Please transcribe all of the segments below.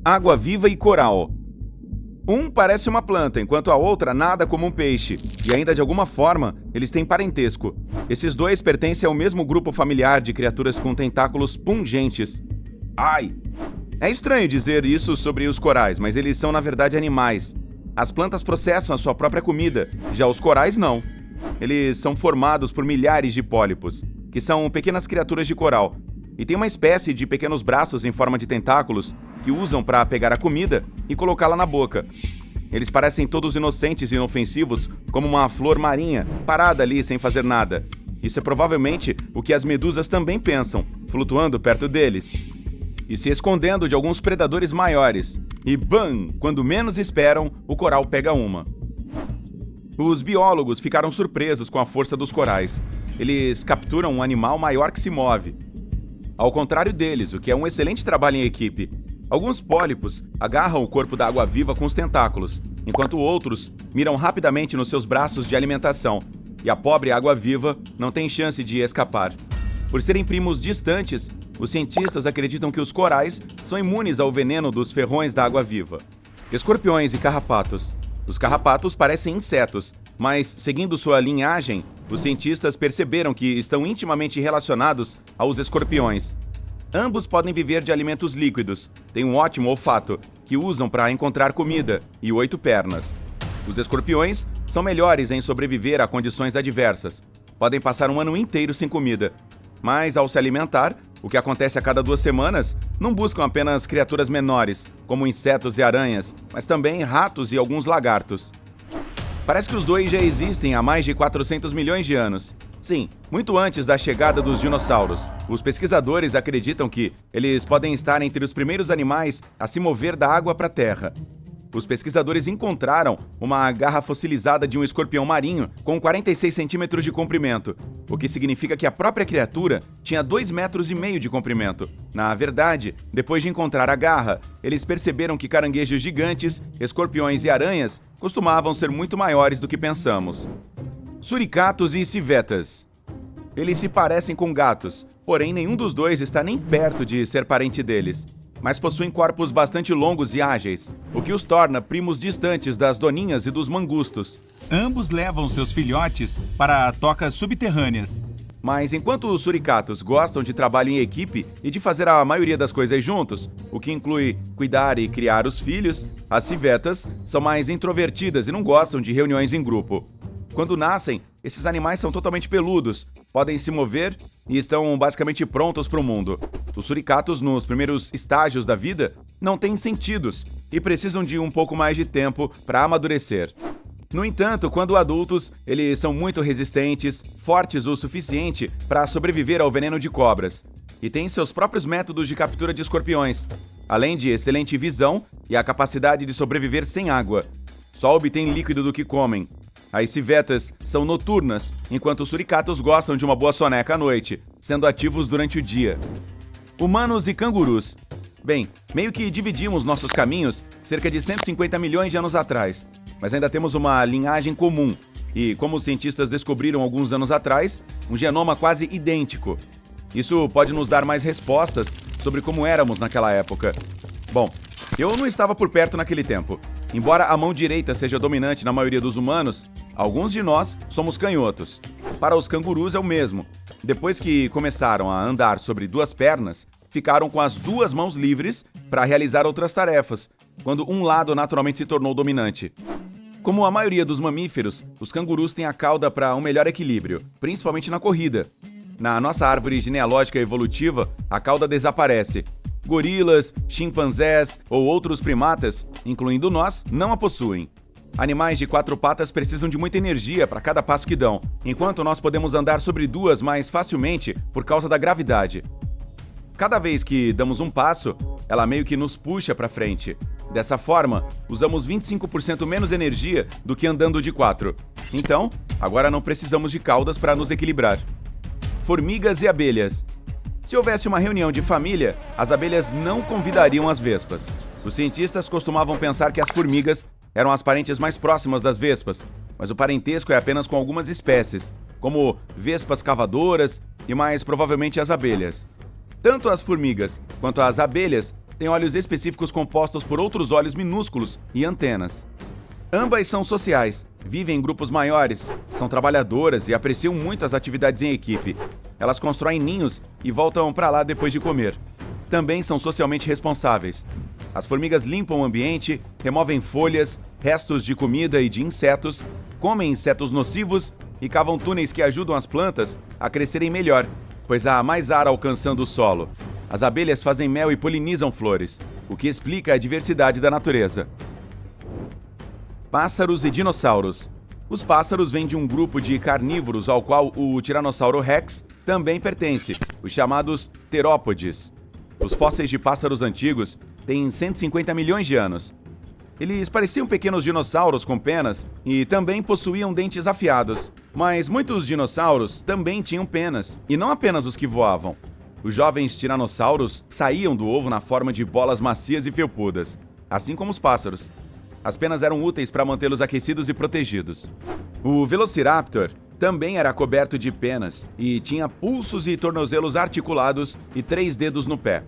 Água-viva e coral. Um parece uma planta, enquanto a outra nada como um peixe, e ainda de alguma forma eles têm parentesco. Esses dois pertencem ao mesmo grupo familiar de criaturas com tentáculos pungentes. Ai! É estranho dizer isso sobre os corais, mas eles são na verdade animais. As plantas processam a sua própria comida, já os corais não. Eles são formados por milhares de pólipos, que são pequenas criaturas de coral, e têm uma espécie de pequenos braços em forma de tentáculos que usam para pegar a comida e colocá-la na boca. Eles parecem todos inocentes e inofensivos, como uma flor marinha, parada ali sem fazer nada. Isso é provavelmente o que as medusas também pensam, flutuando perto deles e se escondendo de alguns predadores maiores. E bam! Quando menos esperam, o coral pega uma. Os biólogos ficaram surpresos com a força dos corais. Eles capturam um animal maior que se move. Ao contrário deles, o que é um excelente trabalho em equipe. Alguns pólipos agarram o corpo da água-viva com os tentáculos, enquanto outros miram rapidamente nos seus braços de alimentação, e a pobre água-viva não tem chance de escapar. Por serem primos distantes, os cientistas acreditam que os corais são imunes ao veneno dos ferrões da água-viva. Escorpiões e carrapatos. Os carrapatos parecem insetos, mas, seguindo sua linhagem, os cientistas perceberam que estão intimamente relacionados aos escorpiões. Ambos podem viver de alimentos líquidos, têm um ótimo olfato, que usam para encontrar comida, e 8 pernas. Os escorpiões são melhores em sobreviver a condições adversas. Podem passar um ano inteiro sem comida. Mas, ao se alimentar, o que acontece a cada 2 semanas, não buscam apenas criaturas menores, como insetos e aranhas, mas também ratos e alguns lagartos. Parece que os dois já existem há mais de 400 milhões de anos. Sim, muito antes da chegada dos dinossauros. Os pesquisadores acreditam que eles podem estar entre os primeiros animais a se mover da água para a terra. Os pesquisadores encontraram uma garra fossilizada de um escorpião marinho com 46 centímetros de comprimento, o que significa que a própria criatura tinha 2,5 metros de comprimento. Na verdade, depois de encontrar a garra, eles perceberam que caranguejos gigantes, escorpiões e aranhas costumavam ser muito maiores do que pensamos. Suricatos e civetas. Eles se parecem com gatos, porém nenhum dos dois está nem perto de ser parente deles, mas possuem corpos bastante longos e ágeis, o que os torna primos distantes das doninhas e dos mangustos. Ambos levam seus filhotes para tocas subterrâneas. Mas enquanto os suricatos gostam de trabalho em equipe e de fazer a maioria das coisas juntos, o que inclui cuidar e criar os filhos, as civetas são mais introvertidas e não gostam de reuniões em grupo. Quando nascem, esses animais são totalmente peludos, podem se mover e estão basicamente prontos para o mundo. Os suricatos, nos primeiros estágios da vida, não têm sentidos e precisam de um pouco mais de tempo para amadurecer. No entanto, quando adultos, eles são muito resistentes, fortes o suficiente para sobreviver ao veneno de cobras, e têm seus próprios métodos de captura de escorpiões, além de excelente visão e a capacidade de sobreviver sem água. Só obtêm líquido do que comem. As civetas são noturnas, enquanto os suricatos gostam de uma boa soneca à noite, sendo ativos durante o dia. Humanos e cangurus. Bem, meio que dividimos nossos caminhos cerca de 150 milhões de anos atrás, mas ainda temos uma linhagem comum e, como os cientistas descobriram alguns anos atrás, um genoma quase idêntico. Isso pode nos dar mais respostas sobre como éramos naquela época. Bom, eu não estava por perto naquele tempo. Embora a mão direita seja dominante na maioria dos humanos, alguns de nós somos canhotos. Para os cangurus é o mesmo. Depois que começaram a andar sobre 2 pernas, ficaram com as 2 mãos livres para realizar outras tarefas, quando um lado naturalmente se tornou dominante. Como a maioria dos mamíferos, os cangurus têm a cauda para um melhor equilíbrio, principalmente na corrida. Na nossa árvore genealógica evolutiva, a cauda desaparece. Gorilas, chimpanzés ou outros primatas, incluindo nós, não a possuem. Animais de 4 patas precisam de muita energia para cada passo que dão, enquanto nós podemos andar sobre 2 mais facilmente por causa da gravidade. Cada vez que damos um passo, ela meio que nos puxa para frente. Dessa forma, usamos 25% menos energia do que andando de 4. Então, agora não precisamos de caudas para nos equilibrar. Formigas e abelhas. Se houvesse uma reunião de família, as abelhas não convidariam as vespas. Os cientistas costumavam pensar que as formigas eram as parentes mais próximas das vespas, mas o parentesco é apenas com algumas espécies, como vespas cavadoras e mais provavelmente as abelhas. Tanto as formigas quanto as abelhas têm olhos específicos compostos por outros olhos minúsculos e antenas. Ambas são sociais, vivem em grupos maiores, são trabalhadoras e apreciam muito as atividades em equipe. Elas constroem ninhos e voltam para lá depois de comer. Também são socialmente responsáveis. As formigas limpam o ambiente, removem folhas, restos de comida e de insetos, comem insetos nocivos e cavam túneis que ajudam as plantas a crescerem melhor, pois há mais ar alcançando o solo. As abelhas fazem mel e polinizam flores, o que explica a diversidade da natureza. Pássaros e dinossauros. Os pássaros vêm de um grupo de carnívoros ao qual o Tiranossauro Rex também pertence, os chamados terópodes. Os fósseis de pássaros antigos têm 150 milhões de anos. Eles pareciam pequenos dinossauros com penas e também possuíam dentes afiados. Mas muitos dinossauros também tinham penas, e não apenas os que voavam. Os jovens tiranossauros saíam do ovo na forma de bolas macias e felpudas, assim como os pássaros. As penas eram úteis para mantê-los aquecidos e protegidos. O Velociraptor também era coberto de penas e tinha pulsos e tornozelos articulados e 3 dedos no pé.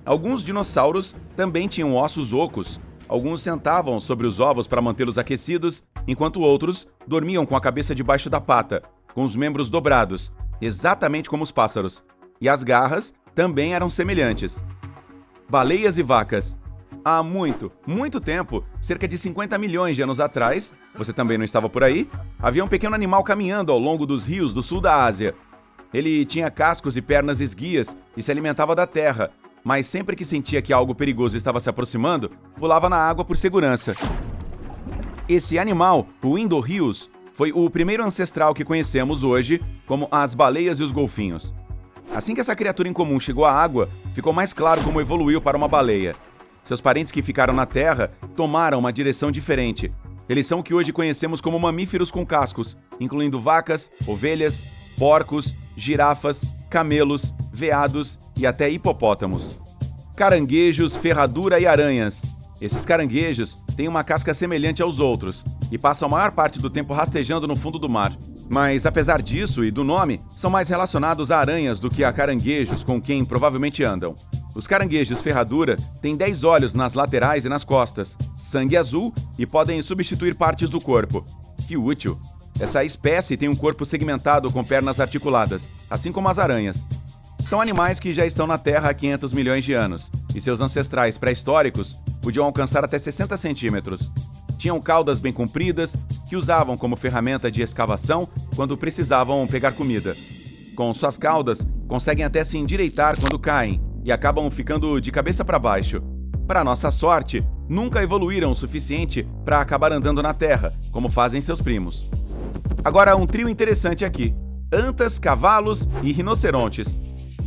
Alguns dinossauros também tinham ossos ocos. Alguns sentavam sobre os ovos para mantê-los aquecidos, enquanto outros dormiam com a cabeça debaixo da pata, com os membros dobrados, exatamente como os pássaros. E as garras também eram semelhantes. Baleias e vacas. Há muito tempo, cerca de 50 milhões de anos atrás, você também não estava por aí, havia um pequeno animal caminhando ao longo dos rios do sul da Ásia. Ele tinha cascos e pernas esguias e se alimentava da terra, mas sempre que sentia que algo perigoso estava se aproximando, pulava na água por segurança. Esse animal, o Indorheius, foi o primeiro ancestral que conhecemos hoje, como as baleias e os golfinhos. Assim que essa criatura incomum chegou à água, ficou mais claro como evoluiu para uma baleia. Seus parentes que ficaram na terra tomaram uma direção diferente. Eles são o que hoje conhecemos como mamíferos com cascos, incluindo vacas, ovelhas, porcos, girafas, camelos, veados e até hipopótamos. Caranguejos, ferradura e aranhas. Esses caranguejos têm uma casca semelhante aos outros e passam a maior parte do tempo rastejando no fundo do mar. Mas, apesar disso e do nome, são mais relacionados a aranhas do que a caranguejos com quem provavelmente andam. Os caranguejos ferradura têm 10 olhos nas laterais e nas costas, sangue azul e podem substituir partes do corpo. Que útil! Essa espécie tem um corpo segmentado com pernas articuladas, assim como as aranhas. São animais que já estão na Terra há 500 milhões de anos, e seus ancestrais pré-históricos podiam alcançar até 60 centímetros. Tinham caudas bem compridas, que usavam como ferramenta de escavação quando precisavam pegar comida. Com suas caudas, conseguem até se endireitar quando caem, e acabam ficando de cabeça para baixo. Para nossa sorte, nunca evoluíram o suficiente para acabar andando na terra, como fazem seus primos. Agora, um trio interessante aqui: antas, cavalos e rinocerontes.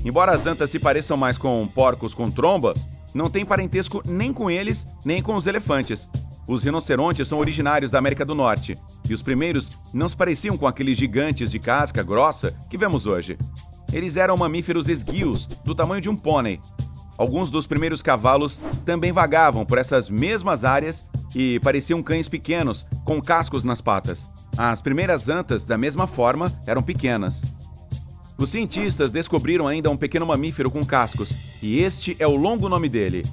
Embora as antas se pareçam mais com porcos com tromba, não tem parentesco nem com eles, nem com os elefantes. Os rinocerontes são originários da América do Norte, e os primeiros não se pareciam com aqueles gigantes de casca grossa que vemos hoje. Eles eram mamíferos esguios, do tamanho de um pônei. Alguns dos primeiros cavalos também vagavam por essas mesmas áreas e pareciam cães pequenos, com cascos nas patas. As primeiras antas, da mesma forma, eram pequenas. Os cientistas descobriram ainda um pequeno mamífero com cascos, e este é o longo nome dele.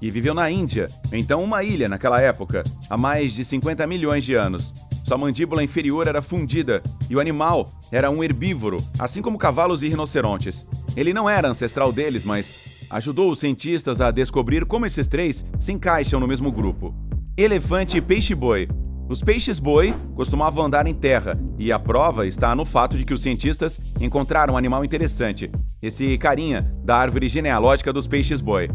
E viveu na Índia, então uma ilha naquela época, há mais de 50 milhões de anos. Sua mandíbula inferior era fundida e o animal era um herbívoro, assim como cavalos e rinocerontes. Ele não era ancestral deles, mas ajudou os cientistas a descobrir como esses três se encaixam no mesmo grupo. Elefante e peixe-boi. Os peixes-boi costumavam andar em terra, e a prova está no fato de que os cientistas encontraram um animal interessante, esse carinha da árvore genealógica dos peixes-boi.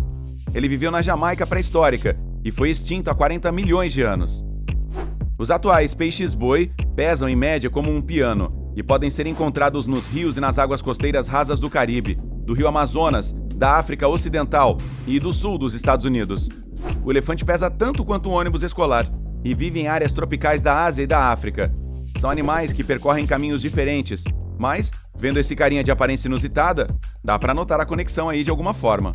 Ele viveu na Jamaica pré-histórica e foi extinto há 40 milhões de anos. Os atuais peixes-boi pesam em média como um piano e podem ser encontrados nos rios e nas águas costeiras rasas do Caribe, do rio Amazonas, da África Ocidental e do sul dos Estados Unidos. O elefante pesa tanto quanto um ônibus escolar e vive em áreas tropicais da Ásia e da África. São animais que percorrem caminhos diferentes, mas, vendo esse carinha de aparência inusitada, dá pra notar a conexão aí de alguma forma.